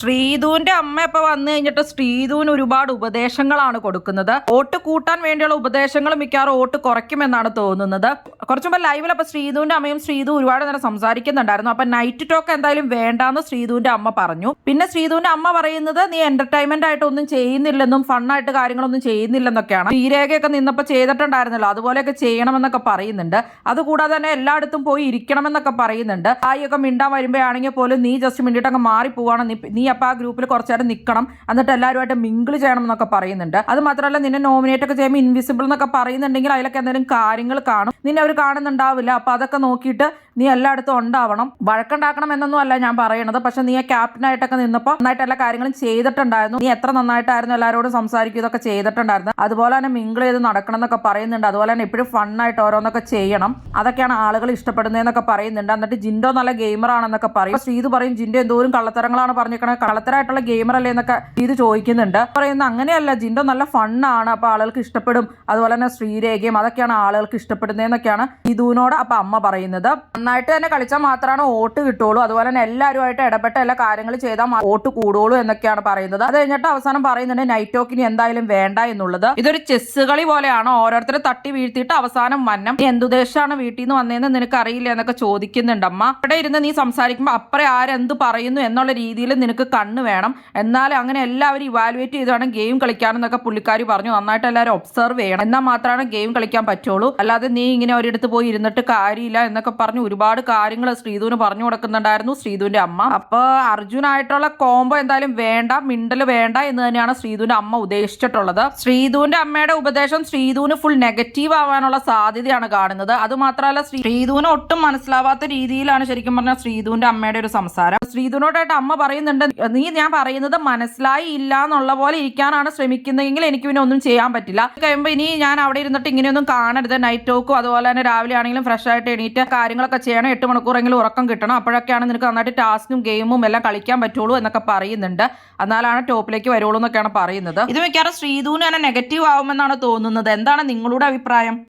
ശ്രീധുവിന്റെ അമ്മ ഇപ്പൊ വന്നു കഴിഞ്ഞിട്ട് ശ്രീധുവിന് ഒരുപാട് ഉപദേശങ്ങളാണ് കൊടുക്കുന്നത്. വോട്ട് കൂട്ടാൻ വേണ്ടിയുള്ള ഉപദേശങ്ങൾ മിക്കവാറും വോട്ട് കുറയ്ക്കുമെന്നാണ് തോന്നുന്നത്. കുറച്ചു മുമ്പ് ലൈവിൽ അപ്പൊ ശ്രീധുവിന്റെ അമ്മയും ശ്രീധു ഒരുപാട് നേരം സംസാരിക്കുന്നുണ്ടായിരുന്നു. അപ്പൊ നൈറ്റ് ടോക്ക് എന്തായാലും വേണ്ടാന്ന് ശ്രീധുവിന്റെ അമ്മ പറഞ്ഞു. പിന്നെ ശ്രീധുവിന്റെ അമ്മ പറയുന്നത് നീ എന്റർടൈൻമെന്റ് ആയിട്ട് ഒന്നും ചെയ്യുന്നില്ലെന്നും ഫണ്ണായിട്ട് കാര്യങ്ങളൊന്നും ചെയ്യുന്നില്ലെന്നൊക്കെയാണ്. ശ്രീരേഖയൊക്കെ നിന്നപ്പോ ചെയ്തിട്ടുണ്ടായിരുന്നല്ലോ, അതുപോലെയൊക്കെ ചെയ്യണമെന്നൊക്കെ പറയുന്നുണ്ട്. അതുകൂടാതെ തന്നെ എല്ലായിടത്തും പോയി ഇരിക്കണമെന്നൊക്കെ പറയുന്നുണ്ട്. ആയൊക്കെ മിണ്ടാൻ വരുമ്പോഴാണെങ്കിൽ പോലും നീ ജസ്റ്റ് മിണ്ടിട്ടങ്ങ് മാറിപ്പോവാണ്, നീ അപ്പൊ ആ ഗ്രൂപ്പിൽ കുറച്ചു നേരം നിൽക്കണം, എന്നിട്ട് എല്ലാവരുമായിട്ട് മിങ്കിൾ ചെയ്യണം എന്നൊക്കെ പറയുന്നുണ്ട്. അത് മാത്രമല്ല നിന്നെ നോമിനേറ്റ് ഒക്കെ ചെയ്യുമ്പോൾ ഇൻവിസിബിൾ എന്നൊക്കെ പറയുന്നുണ്ടെങ്കിൽ അതിലൊക്കെ എന്തെങ്കിലും കാര്യങ്ങൾ കാണും, നിന്നെ അവർ കാണുന്നുണ്ടാവില്ല. അപ്പൊ അതൊക്കെ നോക്കിയിട്ട് നീ എല്ലായിടത്തും ഉണ്ടാവണം. വഴക്കുണ്ടാക്കണം എന്നൊന്നും അല്ല ഞാൻ പറയണത്, പക്ഷെ നീ ക്യാപ്റ്റനായിട്ടൊക്കെ നിന്നപ്പോൾ നന്നായിട്ട് എല്ലാ കാര്യങ്ങളും ചെയ്തിട്ടുണ്ടായിരുന്നു. നീ എത്ര നന്നായിട്ടായിരുന്നു എല്ലാവരോടും സംസാരിക്കും, ഇതൊക്കെ ചെയ്തിട്ടുണ്ടായിരുന്നു. അതുപോലെ തന്നെ മിങ്കിൾ ചെയ്ത് നടക്കണം എന്നൊക്കെ പറയുന്നുണ്ട്. അതുപോലെ തന്നെ എപ്പോഴും ഫണ്ണായിട്ട് ഓരോന്നൊക്കെ ചെയ്യണം, അതൊക്കെയാണ് ആളുകൾ ഇഷ്ടപ്പെടുന്നതെന്നൊക്കെ പറയുന്നുണ്ട്. എന്നിട്ട് ജിൻഡോ നല്ല ഗെയിമർ ആണെന്നൊക്കെ പറയും. ശ്രീതു പറയും ജിൻഡോ എന്തോരം കള്ളത്തരങ്ങളാണ് പറഞ്ഞേക്കണത്, കള്ളത്തരായിട്ടുള്ള ഗെയിമർ അല്ലേ എന്നൊക്കെ ഇത് ചോദിക്കുന്നുണ്ട്. പറയുന്നത് അങ്ങനെയല്ല, ജിൻഡോ നല്ല ഫണ്ണാണ്, അപ്പൊ ആളുകൾക്ക് ഇഷ്ടപ്പെടും. അതുപോലെ തന്നെ ശ്രീരേഖയും അതൊക്കെയാണ് ആളുകൾക്ക് ഇഷ്ടപ്പെടുന്നതെന്നൊക്കെയാണ് ഇതുവിനോട് അപ്പൊ അമ്മ പറയുന്നത്. നന്നായിട്ട് തന്നെ കളിച്ചാൽ മാത്രമാണ് വോട്ട് കിട്ടുള്ളൂ, അതുപോലെ തന്നെ എല്ലാവരുമായിട്ട് ഇടപെട്ട എല്ലാ കാര്യങ്ങൾ ചെയ്താൽ വോട്ട് കൂടുള്ളൂ എന്നൊക്കെയാണ് പറയുന്നത്. അത് കഴിഞ്ഞിട്ട് അവസാനം പറയുന്നുണ്ട് നൈറ്റ് ടോക്കിന് എന്തായാലും വേണ്ട എന്നുള്ളത്. ഇതൊരു ചെസ് കളി പോലെയാണ്, ഓരോരുത്തരെ തട്ടി വീഴ്ത്തിയിട്ട് അവസാനം മന്നം എന്തുദ്ദേശമാണ് വീട്ടിൽ നിന്ന് വന്നതെന്ന് നിനക്ക് അറിയില്ല എന്നൊക്കെ ചോദിക്കുന്നുണ്ട് അമ്മ. അവിടെ ഇരുന്ന് നീ സംസാരിക്കുമ്പോൾ അപ്പുറം ആരെന്ത് പറയുന്നു എന്നുള്ള രീതിയിൽ നിനക്ക് കണ്ണ് വേണം, എന്നാൽ അങ്ങനെ എല്ലാവരും ഇവാലുവേറ്റ് ചെയ്താണ് ഗെയിം കളിക്കാനെന്നൊക്കെ പുള്ളിക്കാരി പറഞ്ഞു. നന്നായിട്ട് എല്ലാവരും ഒബ്സർവ് ചെയ്യണം, എന്നാൽ മാത്രമാണ് ഗെയിം കളിക്കാൻ പറ്റുള്ളൂ, അല്ലാതെ നീ ഇങ്ങനെ ഒരിടത്ത് പോയി ഇരുന്നിട്ട് കാര്യമില്ല എന്നൊക്കെ പറഞ്ഞു ഒരുപാട് കാര്യങ്ങൾ ശ്രീധുവിന് പറഞ്ഞു കൊടുക്കുന്നുണ്ടായിരുന്നു ശ്രീധുവിന്റെ അമ്മ. അപ്പൊ അർജുനായിട്ടുള്ള കോംബോ എന്തായാലും വേണ്ട, മിണ്ടൽ വേണ്ട എന്ന് തന്നെയാണ് ശ്രീധുവിന്റെ അമ്മ ഉദ്ദേശിച്ചിട്ടുള്ളത്. ശ്രീധുവിന്റെ അമ്മയുടെ ഉപദേശം ശ്രീധുവിന് ഫുൾ നെഗറ്റീവ് ആവാനുള്ള സാധ്യതയാണ് കാണുന്നത്. അത് മാത്രമല്ല ശ്രീധുവിന് ഒട്ടും മനസ്സിലാവാത്ത രീതിയിലാണ് ശരിക്കും പറഞ്ഞാൽ ശ്രീധുവിന്റെ അമ്മയുടെ ഒരു സംസാരം. ശ്രീധുവിനോടായിട്ട് അമ്മ പറയുന്നുണ്ട് നീ ഞാൻ പറയുന്നത് മനസ്സിലായി ഇല്ല എന്നുള്ള പോലെ ഇരിക്കാനാണ് ശ്രമിക്കുന്നതെങ്കിൽ എനിക്ക് പിന്നെ ഒന്നും ചെയ്യാൻ പറ്റില്ല. കഴിയുമ്പോൾ ഇനി ഞാൻ അവിടെ ഇരുന്നിട്ട് ഇങ്ങനെയൊന്നും കാണരുത്. നൈറ്റ് ടോക്കും അതുപോലെ തന്നെ രാവിലെ ആണെങ്കിലും ഫ്രഷ് ആയിട്ട് എണീറ്റ് കാര്യങ്ങളൊക്കെ ചെയ്യണം, 8 മണിക്കൂറെങ്കിലും ഉറക്കം കിട്ടണം, അപ്പോഴൊക്കെയാണ് നിനക്ക് നന്നായിട്ട് ടാസ്കും ഗെയിമും എല്ലാം കളിക്കാൻ പറ്റുള്ളൂ എന്നൊക്കെ പറയുന്നുണ്ട്. എന്നാലാണ് ടോപ്പിലേക്ക് വരുള്ളൂ എന്നൊക്കെയാണ് പറയുന്നത്. ഇത് മിക്കവാറും ശ്രീധുവിന് തന്നെ നെഗറ്റീവ് ആവുമെന്നാണ് തോന്നുന്നത്. എന്താണ് നിങ്ങളുടെ അഭിപ്രായം?